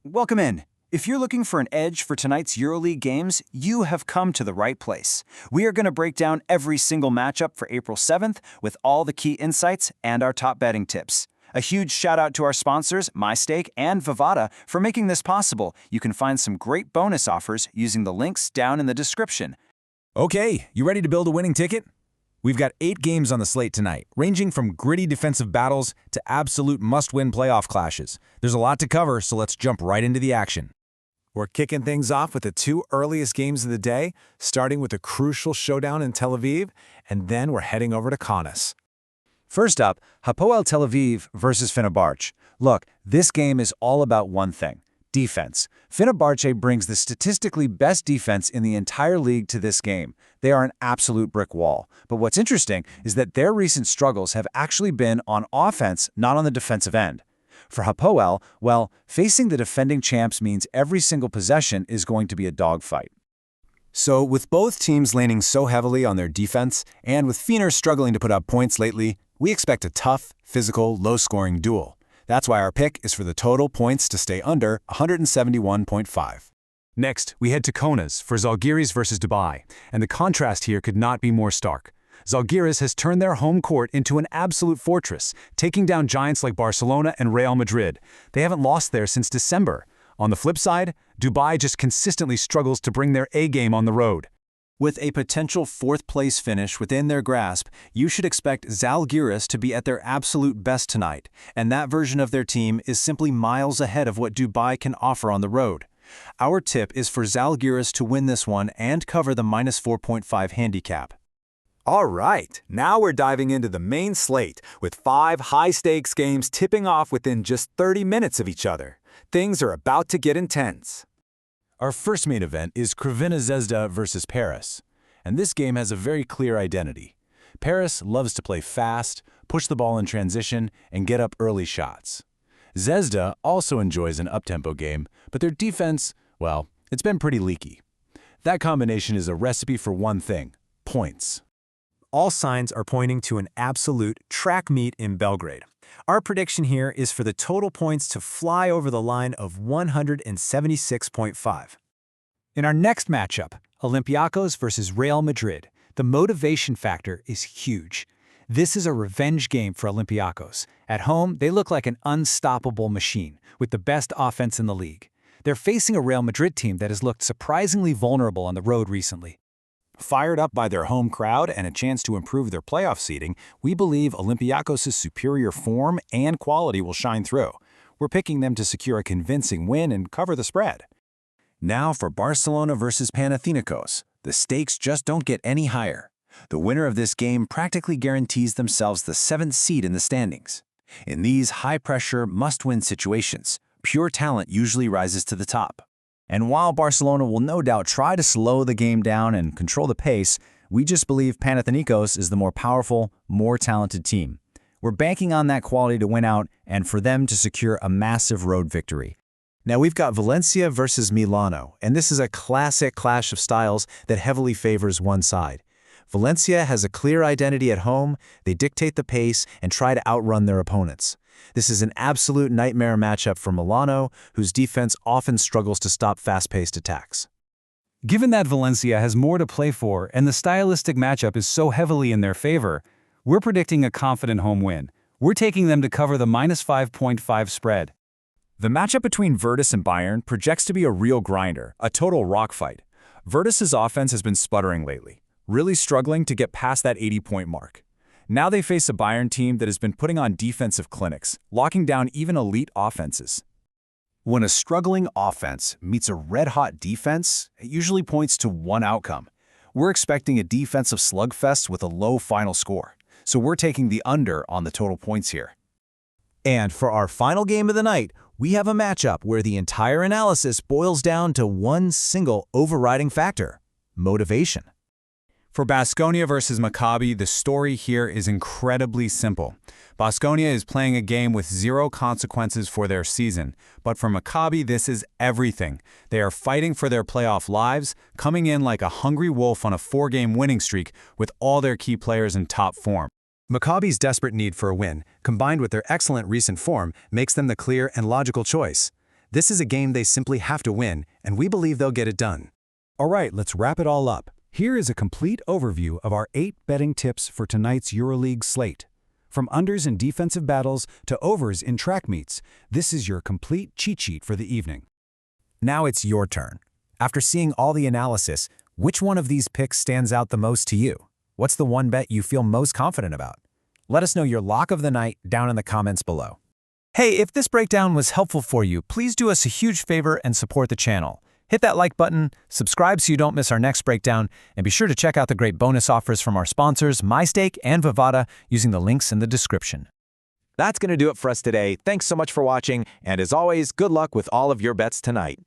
Welcome in. If you're looking for an edge for tonight's EuroLeague games, you have come to the right place. We are going to break down every single matchup for April 7th with all the key insights and our top betting tips. A huge shout out to our sponsors, MyStake and Vadada, for making this possible. You can find some great bonus offers using the links down in the description. Okay, you ready to build a winning ticket? We've got 8 games on the slate tonight, ranging from gritty defensive battles to absolute must-win playoff clashes. There's a lot to cover, so let's jump right into the action. We're kicking things off with the 2 earliest games of the day, starting with a crucial showdown in Tel Aviv, and then we're heading over to Kaunas. First up, Hapoel Tel Aviv versus Fenerbahce. Look, this game is all about one thing: defense. Fenerbahce brings the statistically best defense in the entire league to this game. They are an absolute brick wall. But what's interesting is that their recent struggles have actually been on offense, not on the defensive end. For Hapoel, well, facing the defending champs means every single possession is going to be a dogfight. So with both teams leaning so heavily on their defense, and with Fener struggling to put up points lately, we expect a tough, physical, low-scoring duel. That's why our pick is for the total points to stay under 171.5. Next, we head to Kaunas for Žalgiris versus Dubai, and the contrast here could not be more stark. Žalgiris has turned their home court into an absolute fortress, taking down giants like Barcelona and Real Madrid. They haven't lost there since December. On the flip side, Dubai just consistently struggles to bring their A-game on the road. With a potential 4th-place finish within their grasp, you should expect Žalgiris to be at their absolute best tonight, and that version of their team is simply miles ahead of what Dubai can offer on the road. Our tip is for Žalgiris to win this one and cover the -4.5 handicap. All right, now we're diving into the main slate, with 5 high-stakes games tipping off within just 30 minutes of each other. Things are about to get intense. Our first main event is Crvena Zvezda versus Paris, and this game has a very clear identity. Paris loves to play fast, push the ball in transition, and get up early shots. Zvezda also enjoys an up-tempo game, but their defense, well, it's been pretty leaky. That combination is a recipe for one thing: points. All signs are pointing to an absolute track meet in Belgrade. Our prediction here is for the total points to fly over the line of 176.5. In our next matchup, Olympiacos versus Real Madrid, the motivation factor is huge. This is a revenge game for Olympiacos. At home, they look like an unstoppable machine, with the best offense in the league. They're facing a Real Madrid team that has looked surprisingly vulnerable on the road recently. Fired up by their home crowd and a chance to improve their playoff seeding, we believe Olympiacos' superior form and quality will shine through. We're picking them to secure a convincing win and cover the spread. Now for Barcelona versus Panathinaikos. The stakes just don't get any higher. The winner of this game practically guarantees themselves the 7th seed in the standings. In these high-pressure, must-win situations, pure talent usually rises to the top. And while Barcelona will no doubt try to slow the game down and control the pace, we just believe Panathinaikos is the more powerful, more talented team. We're banking on that quality to win out and for them to secure a massive road victory. Now we've got Valencia versus Milano, and this is a classic clash of styles that heavily favors one side. Valencia has a clear identity at home, they dictate the pace and try to outrun their opponents. This is an absolute nightmare matchup for Milano, whose defense often struggles to stop fast-paced attacks. Given that Valencia has more to play for and the stylistic matchup is so heavily in their favor, we're predicting a confident home win. We're taking them to cover the -5.5 spread. The matchup between Virtus and Bayern projects to be a real grinder, a total rock fight. Virtus' offense has been sputtering lately, really struggling to get past that 80-point mark. Now they face a Bayern team that has been putting on defensive clinics, locking down even elite offenses. When a struggling offense meets a red-hot defense, it usually points to one outcome. We're expecting a defensive slugfest with a low final score, so we're taking the under on the total points here. And for our final game of the night, we have a matchup where the entire analysis boils down to one single overriding factor: motivation. For Baskonia versus Maccabi, the story here is incredibly simple. Baskonia is playing a game with 0 consequences for their season, but for Maccabi, this is everything. They are fighting for their playoff lives, coming in like a hungry wolf on a 4-game winning streak with all their key players in top form. Maccabi's desperate need for a win, combined with their excellent recent form, makes them the clear and logical choice. This is a game they simply have to win, and we believe they'll get it done. All right, let's wrap it all up. Here is a complete overview of our 8 betting tips for tonight's EuroLeague slate. From unders in defensive battles to overs in track meets, this is your complete cheat sheet for the evening. Now it's your turn. After seeing all the analysis, which one of these picks stands out the most to you? What's the one bet you feel most confident about? Let us know your lock of the night down in the comments below. Hey, if this breakdown was helpful for you, please do us a huge favor and support the channel. Hit that like button, subscribe so you don't miss our next breakdown, and be sure to check out the great bonus offers from our sponsors, MyStake and Vadada, using the links in the description. That's going to do it for us today. Thanks so much for watching, and as always, good luck with all of your bets tonight.